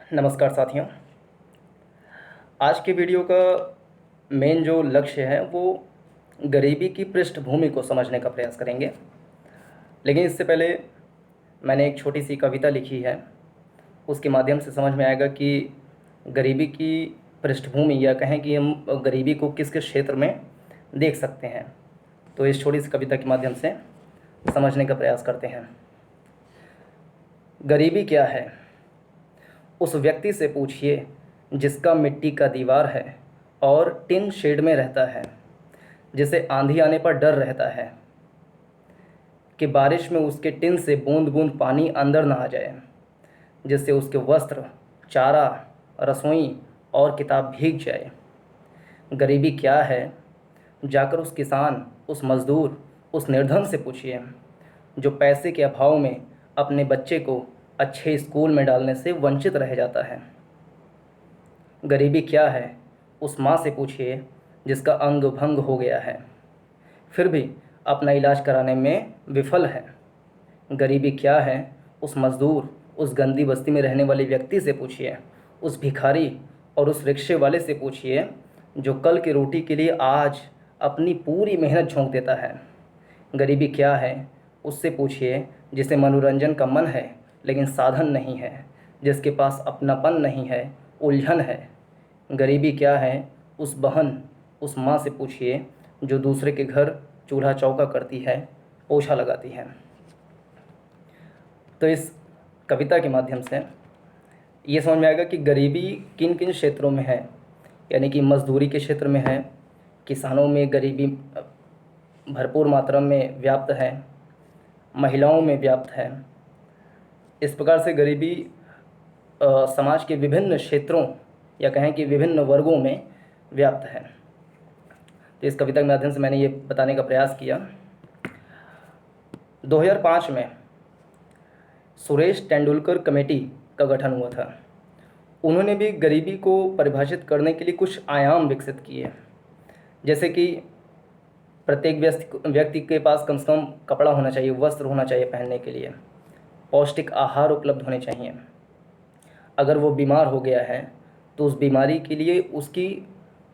नमस्कार साथियों। आज के वीडियो का मेन जो लक्ष्य है वो गरीबी की पृष्ठभूमि को समझने का प्रयास करेंगे। लेकिन इससे पहले मैंने एक छोटी सी कविता लिखी है, उसके माध्यम से समझ में आएगा कि गरीबी की पृष्ठभूमि, या कहें कि हम गरीबी को किस किस क्षेत्र में देख सकते हैं। तो इस छोटी सी कविता के माध्यम से समझने का प्रयास करते हैं। गरीबी क्या है? उस व्यक्ति से पूछिए जिसका मिट्टी का दीवार है और टिन शेड में रहता है, जिसे आंधी आने पर डर रहता है कि बारिश में उसके टिन से बूंद बूंद पानी अंदर ना आ जाए, जिससे उसके वस्त्र, चारा, रसोई और किताब भीग जाए। गरीबी क्या है? जाकर उस किसान, उस मज़दूर, उस निर्धन से पूछिए जो पैसे के अभाव में अपने बच्चे को अच्छे स्कूल में डालने से वंचित रह जाता है। गरीबी क्या है? उस माँ से पूछिए जिसका अंग भंग हो गया है, फिर भी अपना इलाज कराने में विफल है। गरीबी क्या है? उस मज़दूर, उस गंदी बस्ती में रहने वाले व्यक्ति से पूछिए, उस भिखारी और उस रिक्शे वाले से पूछिए जो कल की रोटी के लिए आज अपनी पूरी मेहनत झोंक देता है। गरीबी क्या है? उससे पूछिए जिसे मनोरंजन का मन है लेकिन साधन नहीं है, जिसके पास अपनापन नहीं है, उलझन है। गरीबी क्या है? उस बहन, उस माँ से पूछिए जो दूसरे के घर चूल्हा चौका करती है, पोछा लगाती है। तो इस कविता के माध्यम से ये समझ में आएगा कि गरीबी किन किन क्षेत्रों में है। यानी कि मजदूरी के क्षेत्र में है, किसानों में गरीबी भरपूर मात्रा में व्याप्त है, महिलाओं में व्याप्त है। इस प्रकार से गरीबी समाज के विभिन्न क्षेत्रों, या कहें कि विभिन्न वर्गों में व्याप्त है। तो इस कविता के माध्यम से मैंने ये बताने का प्रयास किया। 2005 में सुरेश तेंदुलकर कमेटी का गठन हुआ था। उन्होंने भी गरीबी को परिभाषित करने के लिए कुछ आयाम विकसित किए, जैसे कि प्रत्येक व्यक्ति के पास कम से कम कपड़ा होना चाहिए, वस्त्र होना चाहिए पहनने के लिए, पौष्टिक आहार उपलब्ध होने चाहिए। अगर वो बीमार हो गया है तो उस बीमारी के लिए उसकी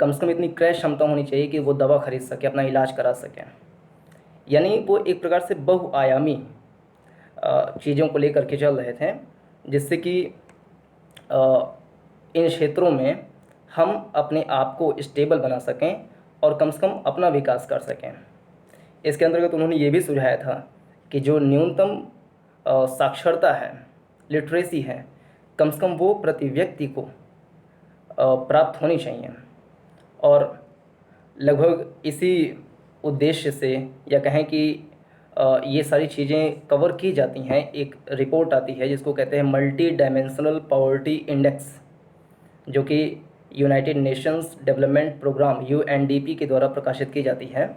कम से कम इतनी क्रय क्षमता होनी चाहिए कि वो दवा खरीद सके, अपना इलाज करा सके। यानी वो एक प्रकार से बहुआयामी चीज़ों को लेकर के चल रहे थे, जिससे कि इन क्षेत्रों में हम अपने आप को स्टेबल बना सकें और कम से कम अपना विकास कर सकें। इसके अंतर्गत उन्होंने ये भी सुझाया था कि जो न्यूनतम साक्षरता है, लिटरेसी है, कम से कम वो प्रति व्यक्ति को प्राप्त होनी चाहिए। और लगभग इसी उद्देश्य से, या कहें कि ये सारी चीज़ें कवर की जाती हैं। एक रिपोर्ट आती है जिसको कहते हैं मल्टी डायमेंशनल पॉवर्टी इंडेक्स, जो कि United Nations Development Programme UNDP के द्वारा प्रकाशित की जाती है।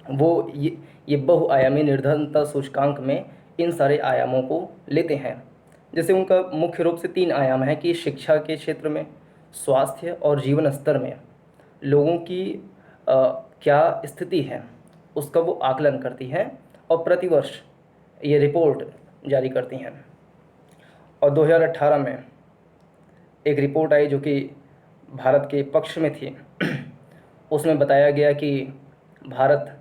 वो ये बहुआयामी निर्धनता सूचकांक में इन सारे आयामों को लेते हैं। जैसे उनका मुख्य रूप से 3 आयाम है कि शिक्षा के क्षेत्र में, स्वास्थ्य और जीवन स्तर में लोगों की क्या स्थिति है, उसका वो आकलन करती है और प्रतिवर्ष ये रिपोर्ट जारी करती हैं। और 2018 में एक रिपोर्ट आई जो कि भारत के पक्ष में थी। उसमें बताया गया कि भारत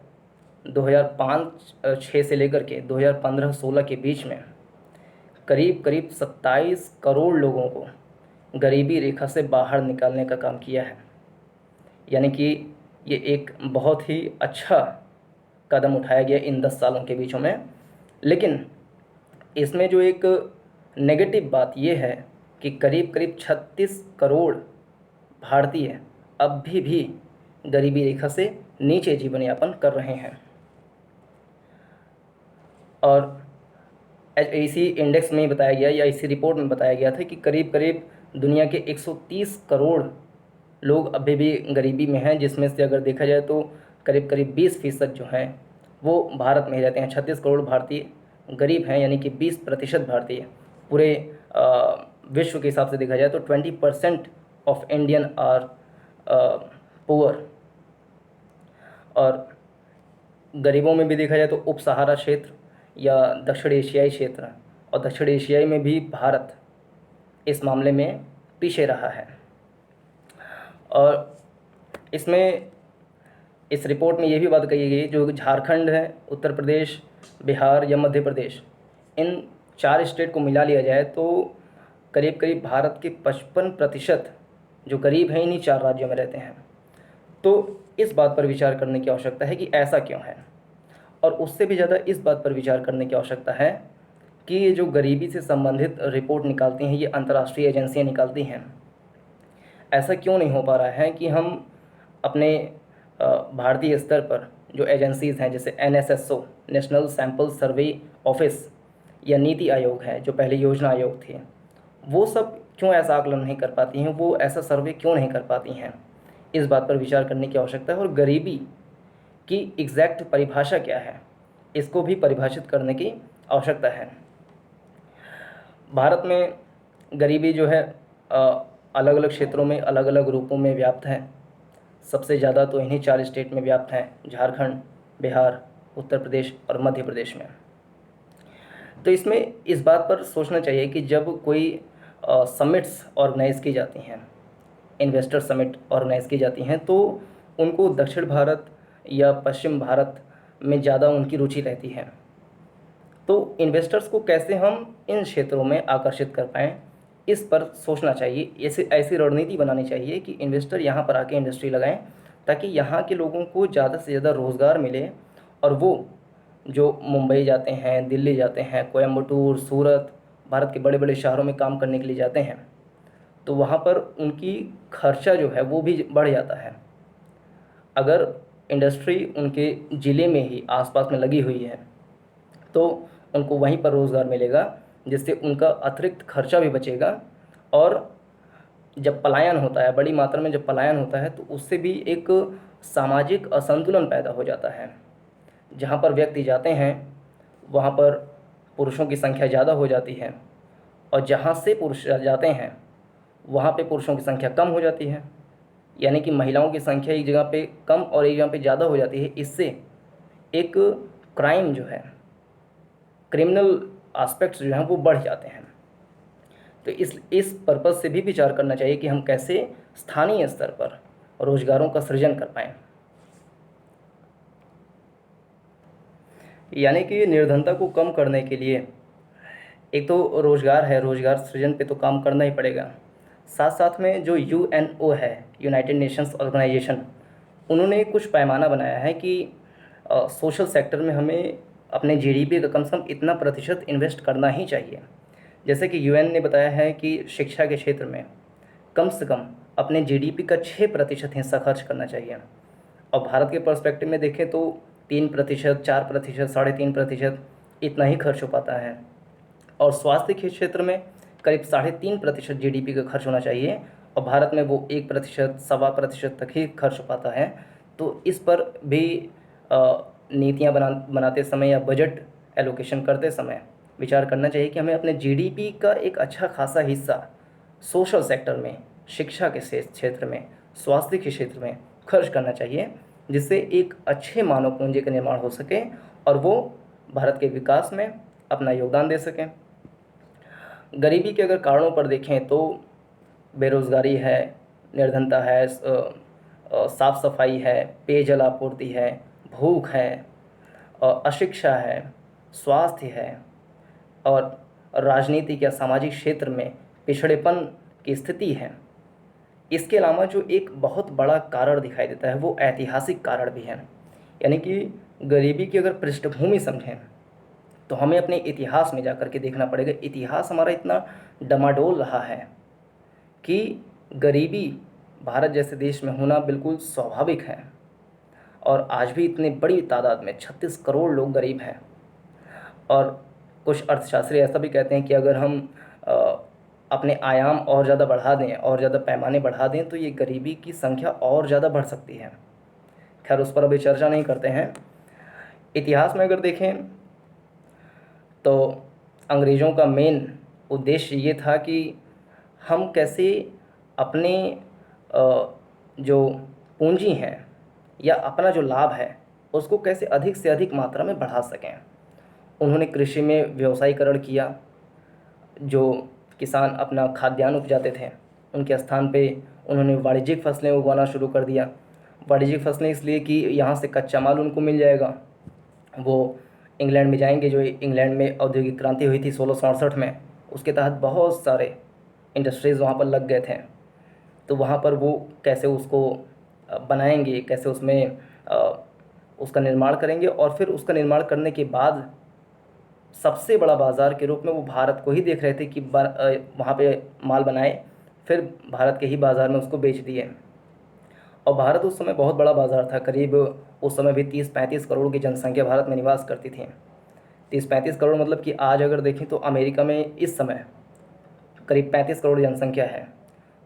2005-6 से लेकर के 2015-16 के बीच में करीब करीब 27 करोड़ लोगों को गरीबी रेखा से बाहर निकालने का काम किया है। यानी कि ये एक बहुत ही अच्छा कदम उठाया गया इन 10 सालों के बीचों में। लेकिन इसमें जो एक नेगेटिव बात ये है कि करीब करीब 36 करोड़ भारतीय अब भी गरीबी रेखा से नीचे जीवन यापन कर रहे हैं। और इसी इंडेक्स में बताया गया, या इसी रिपोर्ट में बताया गया था कि करीब करीब दुनिया के 130 करोड़ लोग अभी भी गरीबी में हैं, जिसमें से अगर देखा जाए तो करीब करीब 20% जो हैं वो भारत में ही रहते हैं। 36 करोड़ भारतीय गरीब हैं, यानी कि 20% भारतीय। पूरे विश्व के हिसाब से देखा जाए तो 20% ऑफ इंडियन आर पुअर। और गरीबों में भी देखा जाए तो उप सहारा क्षेत्र या दक्षिण एशियाई क्षेत्र, और दक्षिण एशियाई में भी भारत, इस मामले में पीछे रहा है। और इसमें इस रिपोर्ट में ये भी बात कही गई, जो झारखंड है, उत्तर प्रदेश, बिहार या मध्य प्रदेश, इन 4 स्टेट को मिला लिया जाए तो करीब करीब भारत के 55% जो गरीब हैं इन्हीं 4 राज्यों में रहते हैं। तो इस बात पर विचार करने की आवश्यकता है कि ऐसा क्यों है, और उससे भी ज़्यादा इस बात पर विचार करने की आवश्यकता है कि ये जो गरीबी से संबंधित रिपोर्ट निकालती हैं, ये अंतर्राष्ट्रीय एजेंसियाँ निकालती हैं, ऐसा क्यों नहीं हो पा रहा है कि हम अपने भारतीय स्तर पर जो एजेंसीज़ हैं, जैसे NSSO, national sample survey office, या नीति आयोग है जो पहले योजना आयोग थे, वो सब क्यों ऐसा आकलन नहीं कर पाती हैं, वो ऐसा सर्वे क्यों नहीं कर पाती हैं। इस बात पर विचार करने की आवश्यकता है। और गरीबी की एग्जैक्ट परिभाषा क्या है, इसको भी परिभाषित करने की आवश्यकता है। भारत में गरीबी जो है अलग अलग क्षेत्रों में अलग अलग रूपों में व्याप्त है। सबसे ज़्यादा तो इन्हीं 4 स्टेट में व्याप्त हैं, झारखंड, बिहार, उत्तर प्रदेश और मध्य प्रदेश में। तो इसमें इस बात पर सोचना चाहिए कि जब कोई समिट्स ऑर्गेनाइज़ की जाती हैं, इन्वेस्टर समिट ऑर्गेनाइज़ की जाती हैं, तो उनको दक्षिण भारत या पश्चिम भारत में ज़्यादा उनकी रुचि रहती है। तो इन्वेस्टर्स को कैसे हम इन क्षेत्रों में आकर्षित कर पाएँ, इस पर सोचना चाहिए। ऐसी रणनीति बनानी चाहिए कि इन्वेस्टर यहाँ पर आके इंडस्ट्री लगाएं, ताकि यहाँ के लोगों को ज़्यादा से ज़्यादा रोज़गार मिले, और वो जो मुंबई जाते हैं, दिल्ली जाते हैं, कोयम्बटूर, सूरत, भारत के बड़े बड़े शहरों में काम करने के लिए जाते हैं, तो वहाँ पर उनकी खर्चा जो है वो भी बढ़ जाता है। अगर इंडस्ट्री उनके ज़िले में ही आसपास में लगी हुई है तो उनको वहीं पर रोज़गार मिलेगा, जिससे उनका अतिरिक्त खर्चा भी बचेगा। और जब पलायन होता है, बड़ी मात्रा में जब पलायन होता है, तो उससे भी एक सामाजिक असंतुलन पैदा हो जाता है। जहाँ पर व्यक्ति जाते हैं वहाँ पर पुरुषों की संख्या ज़्यादा हो जाती है, और जहाँ से पुरुष जाते हैं वहाँ पे पुरुषों की संख्या कम हो जाती है। यानी कि महिलाओं की संख्या एक जगह पे कम और एक जगह पे ज़्यादा हो जाती है। इससे एक क्राइम जो है, क्रिमिनल एस्पेक्ट्स जो हैं वो बढ़ जाते हैं। तो इस पर्पज़ से भी विचार करना चाहिए कि हम कैसे स्थानीय स्तर पर रोजगारों का सृजन कर पाएँ। यानी कि निर्धनता को कम करने के लिए एक तो रोज़गार है, रोज़गार सृजन पे तो काम करना ही पड़ेगा। साथ साथ में जो UNO है, यूनाइटेड नेशंस ऑर्गेनाइजेशन, उन्होंने कुछ पैमाना बनाया है कि सोशल सेक्टर में हमें अपने GDP का कम से कम इतना प्रतिशत इन्वेस्ट करना ही चाहिए। जैसे कि UN ने बताया है कि शिक्षा के क्षेत्र में कम से कम अपने GDP का 6% हिस्सा खर्च करना चाहिए। और भारत के पर्सपेक्टिव में देखें तो 3%, 4%, 3.5% इतना ही खर्च हो पाता है। और स्वास्थ्य के क्षेत्र में करीब 3.5% GDP का खर्च होना चाहिए, और भारत में वो 1%, 1.25% तक ही खर्च हो पाता है। तो इस पर भी नीतियाँ बनाते समय या बजट एलोकेशन करते समय विचार करना चाहिए कि हमें अपने GDP का एक अच्छा खासा हिस्सा सोशल सेक्टर में, शिक्षा के क्षेत्र में, स्वास्थ्य के क्षेत्र में खर्च करना चाहिए, जिससे एक अच्छे मानव पूंजी का निर्माण हो सके और वो भारत के विकास में अपना योगदान दे सकें। गरीबी के अगर कारणों पर देखें तो बेरोज़गारी है, निर्धनता है, साफ़ सफाई है, पेयजल आपूर्ति है, भूख है, अशिक्षा है, स्वास्थ्य है, और राजनीतिक या सामाजिक क्षेत्र में पिछड़ेपन की स्थिति है। इसके अलावा जो एक बहुत बड़ा कारण दिखाई देता है वो ऐतिहासिक कारण भी है। यानी कि गरीबी की अगर पृष्ठभूमि समझें तो हमें अपने इतिहास में जाकर के देखना पड़ेगा। इतिहास हमारा इतना डमाडोल रहा है कि गरीबी भारत जैसे देश में होना बिल्कुल स्वाभाविक है, और आज भी इतनी बड़ी तादाद में 36 करोड़ लोग गरीब हैं। और कुछ अर्थशास्त्री ऐसा भी कहते हैं कि अगर हम अपने आयाम और ज़्यादा बढ़ा दें और ज़्यादा पैमाने बढ़ा दें तो ये गरीबी की संख्या और ज़्यादा बढ़ सकती है। खैर, उस पर अभी चर्चा नहीं करते हैं। इतिहास में अगर देखें तो अंग्रेज़ों का मेन उद्देश्य ये था कि हम कैसे अपने जो पूंजी हैं या अपना जो लाभ है उसको कैसे अधिक से अधिक मात्रा में बढ़ा सकें। उन्होंने कृषि में व्यवसायीकरण किया, जो किसान अपना खाद्यान्न उपजाते थे, उनके स्थान पे उन्होंने वाणिज्यिक फसलें उगाना शुरू कर दिया। वाणिज्यिक फसलें इसलिए कि यहाँ से कच्चा माल उनको मिल जाएगा। वो इंग्लैंड में जाएंगे, जो इंग्लैंड में औद्योगिक क्रांति हुई थी 1667 में, उसके तहत बहुत सारे इंडस्ट्रीज़ वहाँ पर लग गए थे। तो वहाँ पर वो कैसे उसको बनाएंगे, कैसे उसमें उसका निर्माण करेंगे, और फिर उसका निर्माण करने के बाद सबसे बड़ा बाज़ार के रूप में वो भारत को ही देख रहे थे कि वहाँ पे माल बनाए, फिर भारत के ही बाज़ार में उसको बेच दिए। और भारत उस समय बहुत बड़ा बाज़ार था, करीब उस समय भी 30-35 करोड़ की जनसंख्या भारत में निवास करती थी। 30-35 करोड़ मतलब कि आज अगर देखें तो अमेरिका में इस समय करीब 35 करोड़ जनसंख्या है।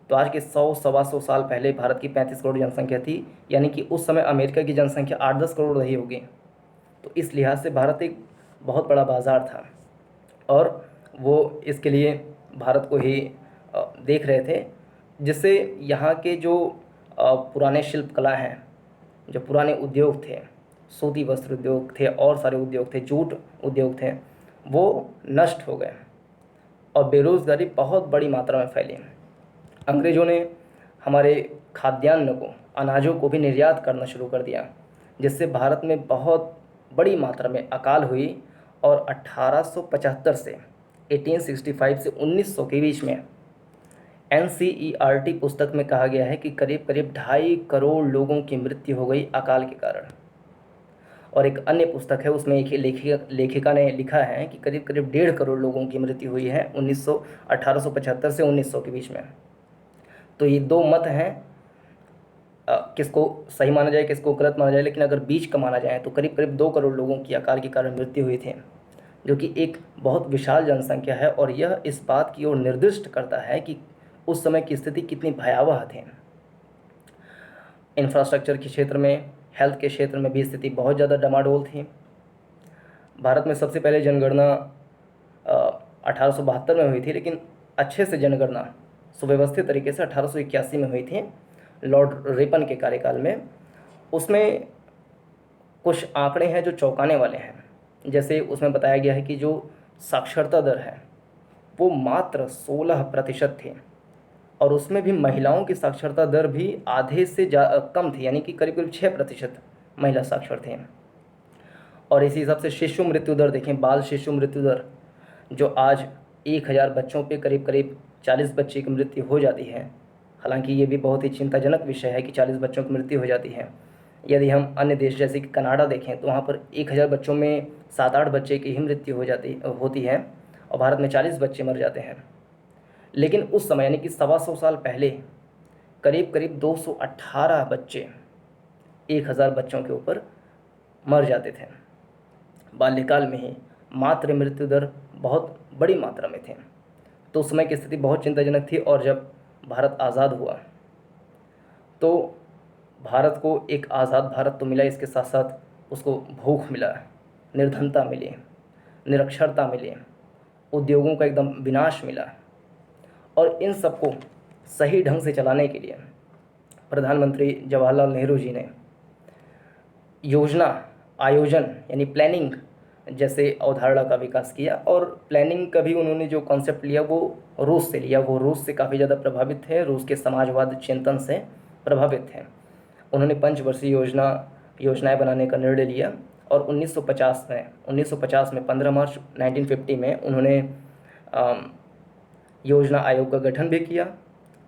तो आज के 100-125 साल पहले भारत की 35 करोड़ जनसंख्या थी, यानी कि उस समय अमेरिका की जनसंख्या 8-10 करोड़ रही होगी। तो इस लिहाज से भारत एक बहुत बड़ा बाज़ार था, और वो इसके लिए भारत को ही देख रहे थे, जिससे यहाँ के जो पुराने शिल्पकला हैं, जो पुराने उद्योग थे, सूती वस्त्र उद्योग थे और सारे उद्योग थे, जूट उद्योग थे, वो नष्ट हो गए और बेरोज़गारी बहुत बड़ी मात्रा में फैली। अंग्रेज़ों ने हमारे खाद्यान्न को, अनाजों को भी निर्यात करना शुरू कर दिया, जिससे भारत में बहुत बड़ी मात्रा में अकाल हुई। और 1875 से 1865 से 1900 के बीच में NCERT पुस्तक में कहा गया है कि करीब करीब 2.5 करोड़ लोगों की मृत्यु हो गई अकाल के कारण। और एक अन्य पुस्तक है, उसमें एक लेखिका ने लिखा है कि करीब करीब 1.5 करोड़ लोगों की मृत्यु हुई है 1875 से 1900 के बीच में। तो ये दो मत हैं, किसको सही माना जाए किसको गलत माना जाए, लेकिन अगर बीच का माना जाए तो करीब करीब 2 करोड़ लोगों की अकाल के कारण मृत्यु हुई थी, जो कि एक बहुत विशाल जनसंख्या है। और यह इस बात की ओर निर्दिष्ट करता है कि उस समय की स्थिति कितनी भयावह थी। इंफ्रास्ट्रक्चर के क्षेत्र में, हेल्थ के क्षेत्र में भी स्थिति बहुत ज़्यादा डमाडोल थी। भारत में सबसे पहले जनगणना 1872 में हुई थी, लेकिन अच्छे से जनगणना सुव्यवस्थित तरीके से 1881 में हुई थी, लॉर्ड रिपन के कार्यकाल में। उसमें कुछ आंकड़े हैं जो चौंकाने वाले हैं। जैसे उसमें बताया गया है कि जो साक्षरता दर है वो मात्र 16% थी, और उसमें भी महिलाओं की साक्षरता दर भी आधे से कम थी, यानी कि करीब करीब 6% महिला साक्षर थे। और इसी हिसाब से शिशु मृत्यु दर देखें, बाल शिशु मृत्यु दर, जो आज 1000 बच्चों पे करीब करीब 40 बच्चे की मृत्यु हो जाती है। हालांकि ये भी बहुत ही चिंताजनक विषय है कि 40 बच्चों की मृत्यु हो जाती है। यदि हम अन्य देश जैसे कि कनाडा देखें तो वहाँ पर 1000 बच्चों में 7-8 बच्चे की ही मृत्यु होती है, और भारत में 40 बच्चे मर जाते हैं। लेकिन उस समय यानी कि 125 साल पहले करीब करीब 218 बच्चे 1000 बच्चों के ऊपर मर जाते थे। बाल्यकाल में ही मातृ मृत्यु दर बहुत बड़ी मात्रा में थे। तो उस समय की स्थिति बहुत चिंताजनक थी। और जब भारत आज़ाद हुआ तो भारत को एक आज़ाद भारत तो मिला, इसके साथ साथ उसको भूख मिला, निर्धनता मिली, निरक्षरता मिली, उद्योगों का एकदम विनाश मिला। और इन सबको सही ढंग से चलाने के लिए प्रधानमंत्री जवाहरलाल नेहरू जी ने योजना आयोजन यानी प्लानिंग जैसे अवधारणा का विकास किया। और प्लानिंग का भी उन्होंने जो कॉन्सेप्ट लिया वो रूस से लिया। वो रूस से काफ़ी ज़्यादा प्रभावित थे, रूस के समाजवाद चिंतन से प्रभावित थे। उन्होंने पंचवर्षीय योजनाएं बनाने का निर्णय लिया। और 1950 में 15 मार्च 1950 में उन्होंने योजना आयोग का गठन भी किया।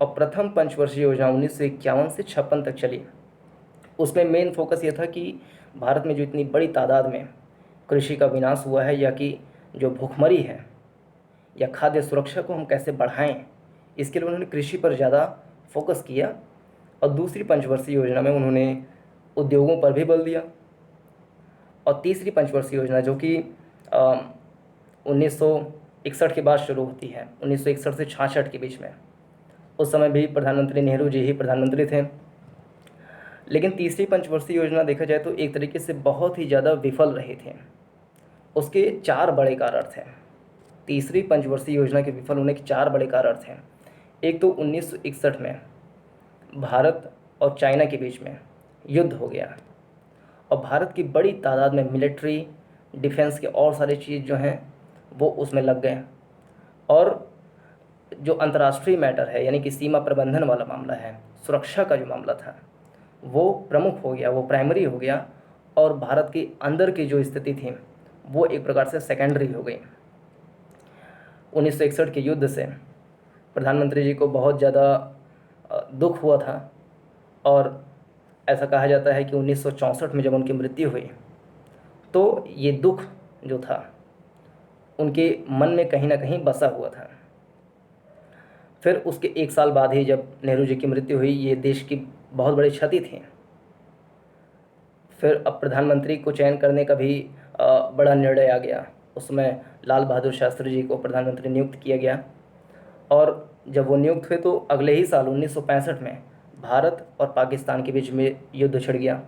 और प्रथम पंचवर्षीय योजना 1951 से 56 तक चली। उसमें मेन फोकस ये था कि भारत में जो इतनी बड़ी तादाद में कृषि का विनाश हुआ है, या कि जो भूखमरी है, या खाद्य सुरक्षा को हम कैसे बढ़ाएं, इसके लिए उन्होंने कृषि पर ज़्यादा फोकस किया। और दूसरी पंचवर्षीय योजना में उन्होंने उद्योगों पर भी बल दिया। और तीसरी पंचवर्षीय योजना जो कि 1961 के बाद शुरू होती है, 1961 से 66 के बीच में, उस समय भी प्रधानमंत्री नेहरू जी ही प्रधानमंत्री थे। लेकिन तीसरी पंचवर्षीय योजना देखा जाए तो एक तरीके से बहुत ही ज़्यादा विफल रही थी। उसके 4 बड़े कारण थे। तीसरी पंचवर्षीय योजना के विफल होने के 4 बड़े कारण थे। एक तो 1961 में भारत और चाइना के बीच में युद्ध हो गया, और भारत की बड़ी तादाद में मिलिट्री, डिफेंस के और सारे चीज़ जो हैं वो उसमें लग गए। और जो अंतर्राष्ट्रीय मैटर है, यानी कि सीमा प्रबंधन वाला मामला है, सुरक्षा का जो मामला था, वो प्रमुख हो गया, वो प्राइमरी हो गया, और भारत के अंदर की जो स्थिति थी वो एक प्रकार से सेकेंडरी हो गई। 1961 के युद्ध से प्रधानमंत्री जी को बहुत ज़्यादा दुख हुआ था, और ऐसा कहा जाता है कि 1964 में जब उनकी मृत्यु हुई तो ये दुख जो था उनके मन में कहीं ना कहीं बसा हुआ था। फिर उसके एक साल बाद ही जब नेहरू जी की मृत्यु हुई, ये देश की बहुत बड़ी क्षति थी। फिर अब प्रधानमंत्री को चयन करने का भी बड़ा निर्णय आ गया। उसमें लाल बहादुर शास्त्री जी को प्रधानमंत्री नियुक्त किया गया, और जब वो नियुक्त हुए तो अगले ही साल 1965 में भारत और पाकिस्तान के बीच में युद्ध छिड़ गया,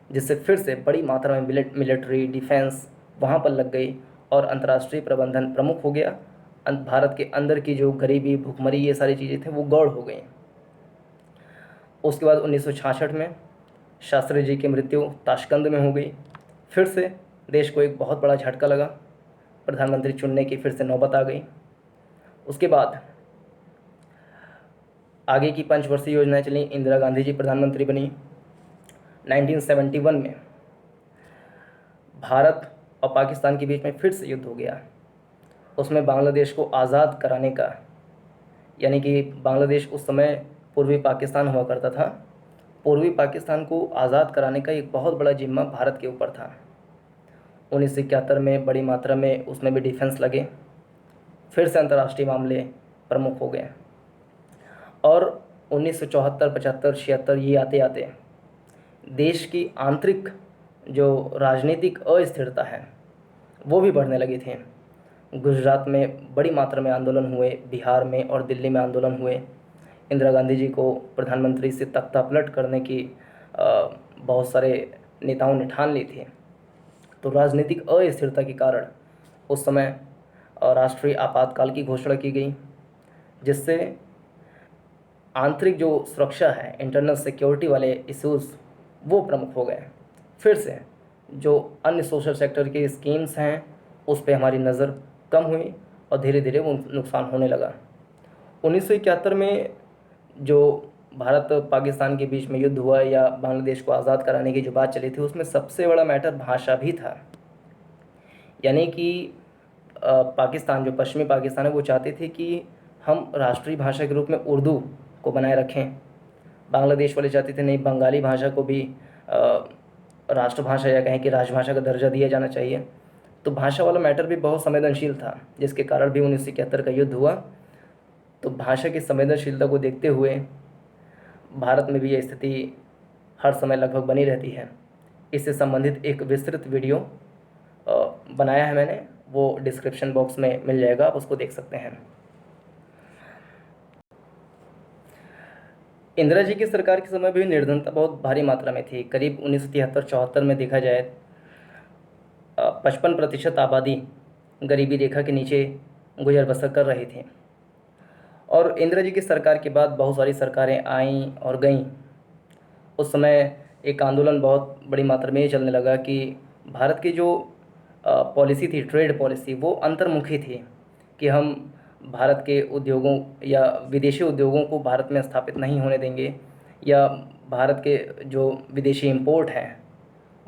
जिससे फिर से बड़ी मात्रा में मिलिट्री डिफेंस वहाँ पर लग गई और अंतर्राष्ट्रीय प्रबंधन प्रमुख हो गया। भारत के अंदर की जो गरीबी, भुखमरी, ये सारी चीज़ें थी वो गौड़ हो गई। उसके बाद 1966 में शास्त्री जी की मृत्यु ताशकंद में हो गई। फिर से देश को एक बहुत बड़ा झटका लगा, प्रधानमंत्री चुनने की फिर से नौबत आ गई। उसके बाद आगे की पंचवर्षीय योजनाएं चली, इंदिरा गांधी जी प्रधानमंत्री बनी। 1971 में भारत और पाकिस्तान के बीच में फिर से युद्ध हो गया। उसमें बांग्लादेश को आज़ाद कराने का, यानी कि बांग्लादेश उस समय पूर्वी पाकिस्तान हुआ करता था, पूर्वी पाकिस्तान को आज़ाद कराने का एक बहुत बड़ा जिम्मा भारत के ऊपर था। 1971 में बड़ी मात्रा में उसमें भी डिफेंस लगे, फिर से अंतर्राष्ट्रीय मामले प्रमुख हो गए, और 1974, 75, 76 ये आते आते देश की आंतरिक जो राजनीतिक अस्थिरता है वो भी बढ़ने लगी थी। गुजरात में बड़ी मात्रा में आंदोलन हुए, बिहार में और दिल्ली में आंदोलन हुए। इंदिरा गांधी जी को प्रधानमंत्री से तख्ता पलट करने की बहुत सारे नेताओं ने ठान ली थी। तो राजनीतिक अस्थिरता के कारण उस समय राष्ट्रीय आपातकाल की घोषणा की गई, जिससे आंतरिक जो सुरक्षा है, इंटरनल सिक्योरिटी वाले इश्यूज़ वो प्रमुख हो गए। फिर से जो अन्य सोशल सेक्टर की स्कीम्स हैं उस पर हमारी नज़र कम हुई और धीरे धीरे वो नुकसान होने लगा। 1971 में जो भारत पाकिस्तान के बीच में युद्ध हुआ या बांग्लादेश को आज़ाद कराने की जो बात चली थी, उसमें सबसे बड़ा मैटर भाषा भी था। यानी कि पाकिस्तान, जो पश्चिमी पाकिस्तान है, वो चाहते थे कि हम राष्ट्रीय भाषा के रूप में उर्दू को बनाए रखें। बांग्लादेश वाले चाहते थे नहीं, बंगाली भाषा को भी राष्ट्रभाषा या कहें कि राजभाषा का दर्जा दिया जाना चाहिए। तो भाषा वाला मैटर भी बहुत संवेदनशील था, जिसके कारण भी 1971 का युद्ध हुआ। तो भाषा की संवेदनशीलता को देखते हुए भारत में भी यह स्थिति हर समय लगभग बनी रहती है। इससे संबंधित एक विस्तृत वीडियो बनाया है मैंने, वो डिस्क्रिप्शन बॉक्स में मिल जाएगा, आप उसको देख सकते हैं। इंदिरा जी की सरकार के समय भी निर्धनता बहुत भारी मात्रा में थी। करीब 1973-74 में देखा जाए 55% आबादी गरीबी रेखा के नीचे गुजर बसर कर रही थी। और इंदिरा जी की सरकार के बाद बहुत सारी सरकारें आईं और गईं। उस समय एक आंदोलन बहुत बड़ी मात्रा में ये चलने लगा कि भारत की जो पॉलिसी थी, ट्रेड पॉलिसी, वो अंतर्मुखी थी कि हम भारत के उद्योगों या विदेशी उद्योगों को भारत में स्थापित नहीं होने देंगे, या भारत के जो विदेशी इंपोर्ट हैं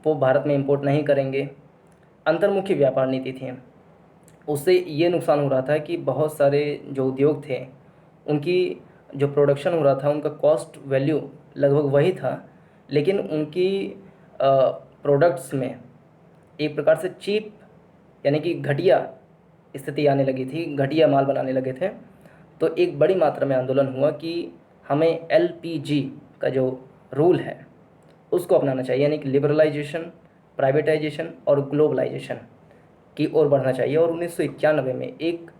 वो भारत में इंपोर्ट नहीं करेंगे। अंतर्मुखी व्यापार नीति थी। उससे ये नुकसान हो रहा था कि बहुत सारे जो उद्योग थे उनकी जो प्रोडक्शन हो रहा था, उनका कॉस्ट वैल्यू लगभग वही था, लेकिन उनकी प्रोडक्ट्स में एक प्रकार से चीप, यानी कि घटिया स्थिति आने लगी थी, घटिया माल बनाने लगे थे। तो एक बड़ी मात्रा में आंदोलन हुआ कि हमें एलपीजी का जो रूल है उसको अपनाना चाहिए, यानी कि लिबरलाइजेशन, प्राइवेटाइजेशन और ग्लोबलाइजेशन की ओर बढ़ना चाहिए। और 1991 में एक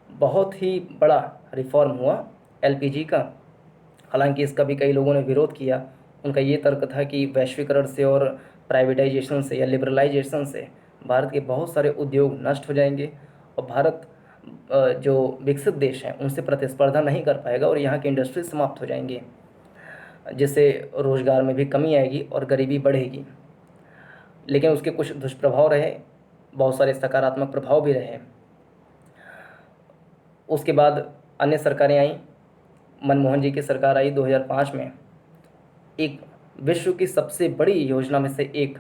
बहुत ही बड़ा रिफॉर्म हुआ एलपीजी का। हालांकि इसका भी कई लोगों ने विरोध किया। उनका ये तर्क था कि वैश्वीकरण से और प्राइवेटाइजेशन से या लिबरलाइजेशन से भारत के बहुत सारे उद्योग नष्ट हो जाएंगे और भारत जो विकसित देश हैं उनसे प्रतिस्पर्धा नहीं कर पाएगा और यहाँ की इंडस्ट्री समाप्त हो जाएंगी, जिससे रोज़गार में भी कमी आएगी और गरीबी बढ़ेगी। लेकिन उसके कुछ दुष्प्रभाव रहे, बहुत सारे सकारात्मक प्रभाव भी रहे। उसके बाद अन्य सरकारें आईं। मनमोहन जी की सरकार आई 2005 में। एक विश्व की सबसे बड़ी योजना में से एक,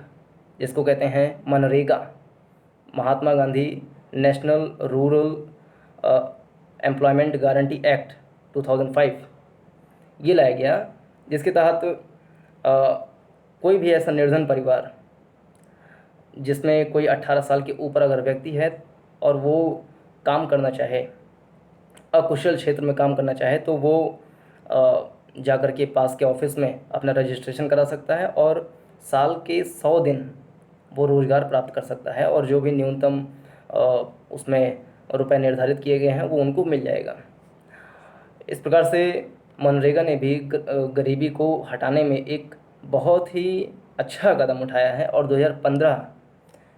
जिसको कहते हैं मनरेगा, Mahatma Gandhi national rural employment guarantee act 2005, ये लाया गया, जिसके तहत कोई भी ऐसा निर्धन परिवार जिसमें कोई 18 साल के ऊपर अगर व्यक्ति है और वो काम करना चाहे, अकुशल क्षेत्र में काम करना चाहे, तो वो जाकर के पास के ऑफिस में अपना रजिस्ट्रेशन करा सकता है और साल के 100 दिन वो रोज़गार प्राप्त कर सकता है, और जो भी न्यूनतम उसमें रुपए निर्धारित किए गए हैं वो उनको मिल जाएगा। इस प्रकार से मनरेगा ने भी गरीबी को हटाने में एक बहुत ही अच्छा कदम उठाया है। और 2015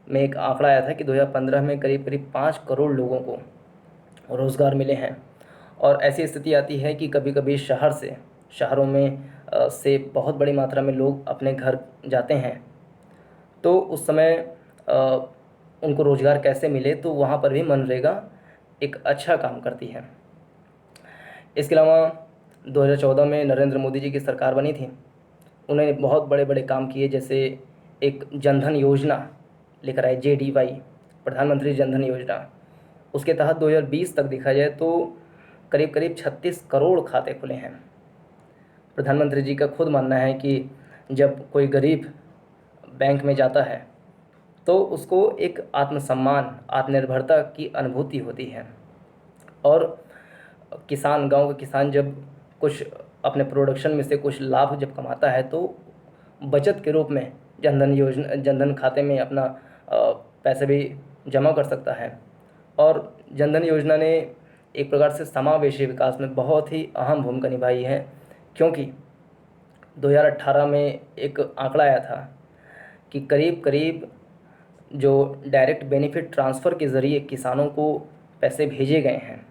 में एक आंकड़ा आया था कि 2015 में करीब करीब 5 करोड़ लोगों को रोज़गार मिले हैं। और ऐसी स्थिति आती है कि कभी कभी शहरों में से बहुत बड़ी मात्रा में लोग अपने घर जाते हैं, तो उस समय उनको रोज़गार कैसे मिले, तो वहाँ पर भी मनरेगा एक अच्छा काम करती है। इसके अलावा 2014 में नरेंद्र मोदी जी की सरकार बनी थी। उन्होंने बहुत बड़े बड़े काम किए, जैसे एक जनधन योजना लेकर आए, JDY, प्रधानमंत्री जनधन योजना। उसके तहत 2020 तक देखा जाए तो करीब करीब 36 करोड़ खाते खुले हैं। प्रधानमंत्री जी का खुद मानना है कि जब कोई गरीब बैंक में जाता है तो उसको एक आत्मसम्मान, आत्मनिर्भरता की अनुभूति होती है। और गांव का किसान जब कुछ अपने प्रोडक्शन में से कुछ लाभ जब कमाता है, तो बचत के रूप में जनधन खाते में अपना पैसे भी जमा कर सकता है। और जनधन योजना ने एक प्रकार से समावेशी विकास में बहुत ही अहम भूमिका निभाई है, क्योंकि 2018 में एक आंकड़ा आया था कि करीब करीब जो डायरेक्ट बेनिफिट ट्रांसफ़र के ज़रिए किसानों को पैसे भेजे गए हैं,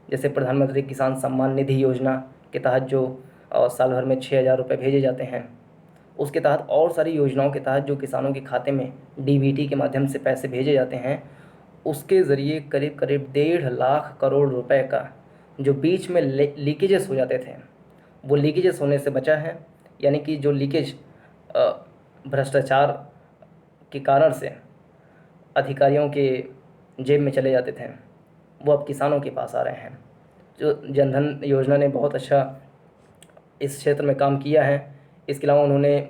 जैसे प्रधानमंत्री किसान सम्मान निधि योजना के तहत जो साल भर में 6,000 रुपये भेजे जाते हैं, उसके तहत और सारी योजनाओं के तहत जो किसानों के खाते में DBT के माध्यम से पैसे भेजे जाते हैं, उसके ज़रिए करीब करीब 1.5 लाख करोड़ रुपए का जो बीच में लीकेजेस हो जाते थे, वो लीकेजेस होने से बचा है। यानी कि जो लीकेज भ्रष्टाचार के कारण से अधिकारियों के जेब में चले जाते थे, वो अब किसानों के पास आ रहे हैं। जो जनधन योजना ने बहुत अच्छा इस क्षेत्र में काम किया है। इसके अलावा उन्होंने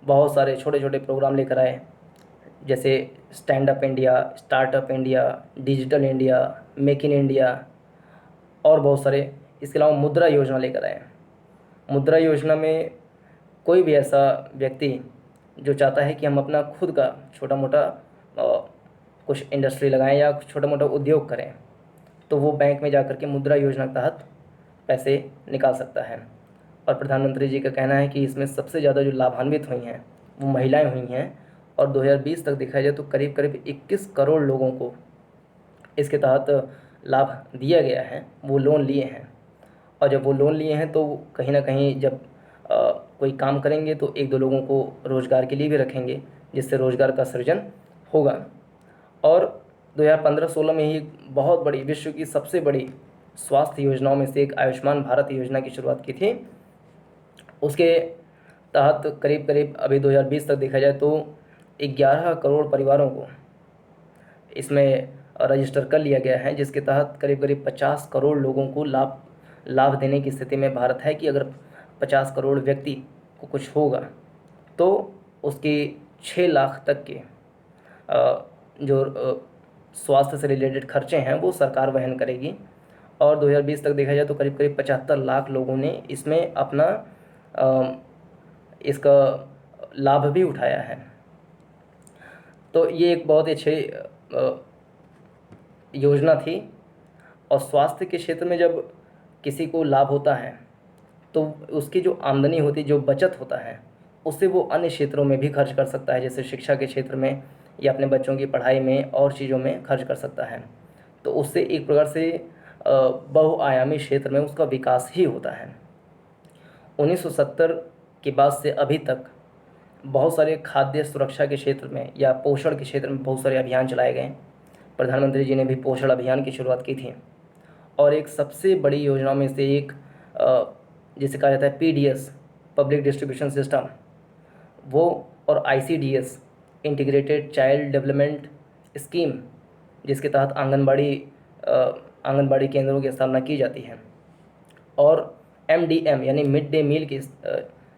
बहुत सारे छोटे छोटे प्रोग्राम लेकर आए, जैसे stand up India, startup India, digital India, make in India और बहुत सारे। इसके अलावा मुद्रा योजना लेकर आए। मुद्रा योजना में कोई भी ऐसा व्यक्ति जो चाहता है कि हम अपना खुद का छोटा मोटा कुछ इंडस्ट्री लगाएं या छोटा मोटा उद्योग करें, तो वो बैंक में जाकर के मुद्रा योजना के तहत पैसे निकाल सकता है। और प्रधानमंत्री जी का कहना है कि इसमें सबसे ज़्यादा जो लाभान्वित हुई हैं वो महिलाएं हुई हैं, और 2020 तक देखा जाए तो करीब करीब 21 करोड़ लोगों को इसके तहत लाभ दिया गया है। वो लोन लिए हैं, और जब वो लोन लिए हैं तो कहीं ना कहीं जब कोई काम करेंगे तो 1-2 लोगों को रोज़गार के लिए भी रखेंगे, जिससे रोज़गार का सृजन होगा। और 2015-16 में ही बहुत बड़ी, विश्व की सबसे बड़ी स्वास्थ्य योजनाओं में से एक आयुष्मान भारत योजना की शुरुआत की थी। उसके तहत करीब करीब अभी 2020 तक देखा जाए तो 11 करोड़ परिवारों को इसमें रजिस्टर कर लिया गया है, जिसके तहत करीब करीब 50 करोड़ लोगों को लाभ देने की स्थिति में भारत है कि अगर 50 करोड़ व्यक्ति को कुछ होगा तो उसकी 6 लाख तक के जो स्वास्थ्य से रिलेटेड खर्चे हैं वो सरकार वहन करेगी। और 2020 तक देखा जाए तो करीब करीब 75 लाख लोगों ने इसमें अपना इसका लाभ भी उठाया है। तो ये एक बहुत ही अच्छी योजना थी। और स्वास्थ्य के क्षेत्र में जब किसी को लाभ होता है तो उसकी जो आमदनी होती है, जो बचत होता है, उससे वो अन्य क्षेत्रों में भी खर्च कर सकता है, जैसे शिक्षा के क्षेत्र में या अपने बच्चों की पढ़ाई में और चीज़ों में खर्च कर सकता है। तो उससे एक प्रकार से बहुआयामी क्षेत्र में उसका विकास ही होता है। 1970 के बाद से अभी तक बहुत सारे खाद्य सुरक्षा के क्षेत्र में या पोषण के क्षेत्र में बहुत सारे अभियान चलाए गए। प्रधानमंत्री जी ने भी पोषण अभियान की शुरुआत की थी, और एक सबसे बड़ी योजनाओं में से एक जिसे कहा जाता है पीडीएस, पब्लिक डिस्ट्रीब्यूशन सिस्टम, वो, और ICDS, integrated child development scheme, जिसके तहत आंगनबाड़ी केंद्रों की स्थापना की जाती है, और एमडीएम यानी मिड डे मील की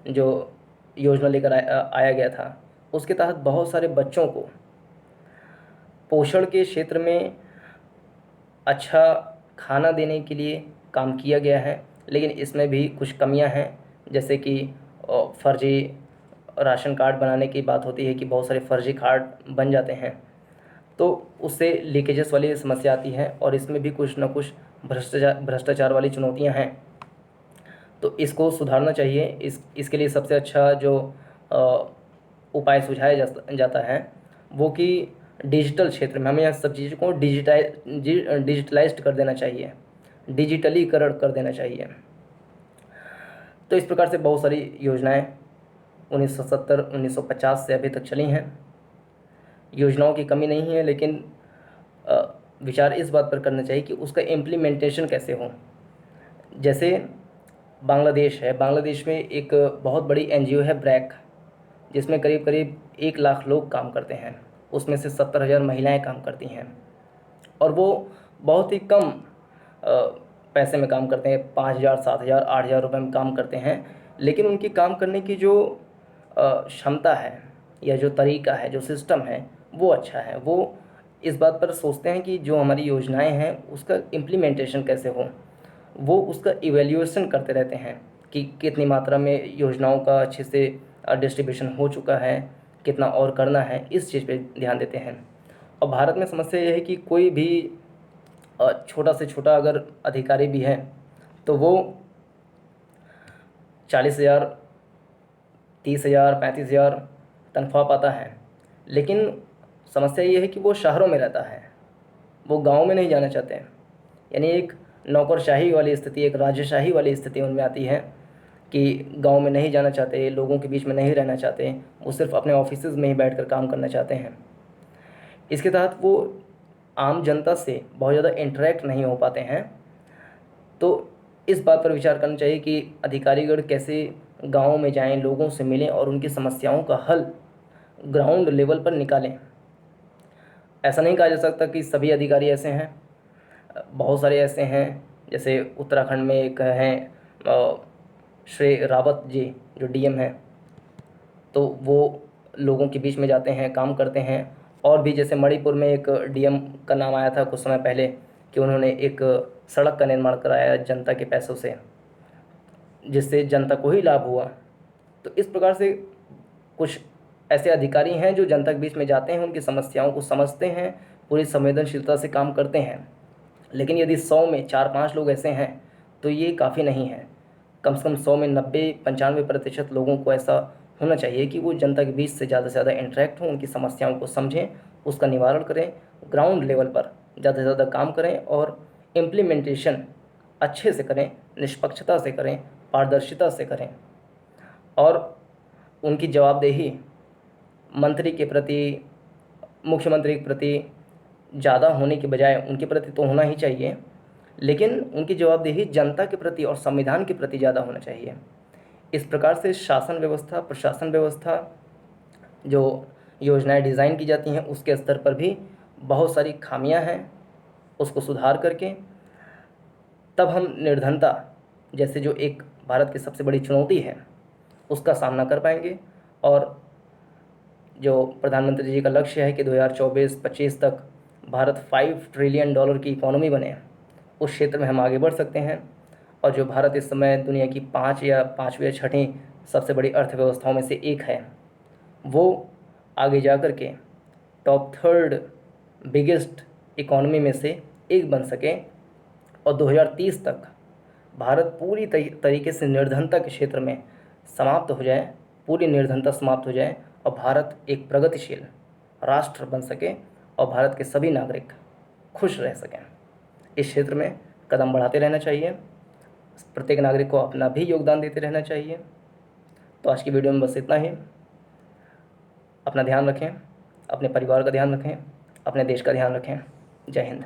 जो योजना लेकर आया गया था, उसके तहत बहुत सारे बच्चों को पोषण के क्षेत्र में अच्छा खाना देने के लिए काम किया गया है। लेकिन इसमें भी कुछ कमियां हैं, जैसे कि फर्जी राशन कार्ड बनाने की बात होती है कि बहुत सारे फर्जी कार्ड बन जाते हैं, तो उससे लीकेजेस वाली समस्या आती है, और इसमें भी कुछ ना कुछ भ्रष्टाचार वाली चुनौतियां हैं। तो इसको सुधारना चाहिए। इसके लिए सबसे अच्छा जो उपाय सुझाया जाता है वो कि डिजिटल क्षेत्र में हमें यह सब चीज़ों को डिजिटलाइज्ड कर देना चाहिए, डिजिटलीकरण कर देना चाहिए। तो इस प्रकार से बहुत सारी योजनाएं 1970-1950 से अभी तक चली हैं। योजनाओं की कमी नहीं है, लेकिन विचार इस बात पर करना चाहिए कि उसका इम्प्लीमेंटेशन कैसे हो। जैसे बांग्लादेश है, बांग्लादेश में एक बहुत बड़ी एनजीओ है ब्रैक, जिसमें करीब करीब 1 लाख लोग काम करते हैं। उसमें से 70,000 महिलाएं काम करती हैं, और वो बहुत ही कम पैसे में काम करते हैं, 5,000, 7,000, 8,000 रुपये में काम करते हैं। लेकिन उनकी काम करने की जो क्षमता है या जो तरीका है, जो सिस्टम है, वो अच्छा है। वो इस बात पर सोचते हैं कि जो हमारी योजनाएं हैं उसका इम्प्लीमेंटेशन कैसे हो। वो उसका इवैल्यूएशन करते रहते हैं कि कितनी मात्रा में योजनाओं का अच्छे से डिस्ट्रीब्यूशन हो चुका है, कितना और करना है, इस चीज़ पे ध्यान देते हैं। और भारत में समस्या यह है कि कोई भी छोटा से छोटा अगर अधिकारी भी है तो वो 40,000, 30,000, 35,000 तनख्वाह पाता है। लेकिन समस्या ये है कि वो शहरों में रहता है, वो गांव में नहीं जाना चाहते हैं। यानी एक नौकरशाही वाली स्थिति, एक राजशाही वाली स्थिति उनमें आती है कि गांव में नहीं जाना चाहते, लोगों के बीच में नहीं रहना चाहते, वो सिर्फ अपने ऑफिसेज में ही बैठकर काम करना चाहते हैं। इसके तहत वो आम जनता से बहुत ज़्यादा इंटरेक्ट नहीं हो पाते हैं। तो इस बात पर विचार करना चाहिए कि अधिकारीगण कैसे गाँव में जाएं, लोगों से मिलें और उनकी समस्याओं का हल ग्राउंड लेवल पर निकालें। ऐसा नहीं कहा जा सकता कि सभी अधिकारी ऐसे हैं, बहुत सारे ऐसे हैं। जैसे उत्तराखंड में एक हैं श्री रावत जी, जो डीएम हैं, तो वो लोगों के बीच में जाते हैं, काम करते हैं। और भी जैसे मणिपुर में एक डीएम का नाम आया था कुछ समय पहले कि उन्होंने एक सड़क का निर्माण कराया जनता के पैसों से, जिससे जनता को ही लाभ हुआ। तो इस प्रकार से कुछ ऐसे अधिकारी हैं जो जनता के बीच में जाते हैं, उनकी समस्याओं को समझते हैं, पूरी संवेदनशीलता से काम करते हैं। लेकिन यदि 100 में 4-5 लोग ऐसे हैं तो ये काफ़ी नहीं है। कम से कम 100 में 90-95% लोगों को ऐसा होना चाहिए कि वो जनता के बीच से ज़्यादा इंटरेक्ट हों, उनकी समस्याओं को समझें, उसका निवारण करें, ग्राउंड लेवल पर ज़्यादा से ज़्यादा काम करें और इम्प्लीमेंटेशन अच्छे से करें, निष्पक्षता से करें, पारदर्शिता से करें। और उनकी जवाबदेही मंत्री के प्रति, मुख्यमंत्री के प्रति ज़्यादा होने के बजाय उनके प्रति तो होना ही चाहिए, लेकिन उनकी जवाबदेही जनता के प्रति और संविधान के प्रति ज़्यादा होना चाहिए। इस प्रकार से शासन व्यवस्था, प्रशासन व्यवस्था, जो योजनाएं डिज़ाइन की जाती हैं उसके स्तर पर भी बहुत सारी खामियां हैं। उसको सुधार करके तब हम निर्धनता जैसे जो एक भारत की सबसे बड़ी चुनौती है उसका सामना कर पाएंगे। और जो प्रधानमंत्री जी का लक्ष्य है कि 2024-25 तक भारत $5 ट्रिलियन की इकोनॉमी बने, उस क्षेत्र में हम आगे बढ़ सकते हैं। और जो भारत इस समय दुनिया की 5वीं या 6वीं सबसे बड़ी अर्थव्यवस्थाओं में से एक है, वो आगे जा कर के टॉप 3rd बिगेस्ट इकोनॉमी में से एक बन सके और 2030 तक भारत पूरी तरीके से निर्धनता के क्षेत्र में समाप्त हो जाए, पूरी निर्धनता समाप्त हो जाए और भारत एक प्रगतिशील राष्ट्र बन सके और भारत के सभी नागरिक खुश रह सकें। इस क्षेत्र में कदम बढ़ाते रहना चाहिए, प्रत्येक नागरिक को अपना भी योगदान देते रहना चाहिए। तो आज की वीडियो में बस इतना ही। अपना ध्यान रखें, अपने परिवार का ध्यान रखें, अपने देश का ध्यान रखें। जय हिंद।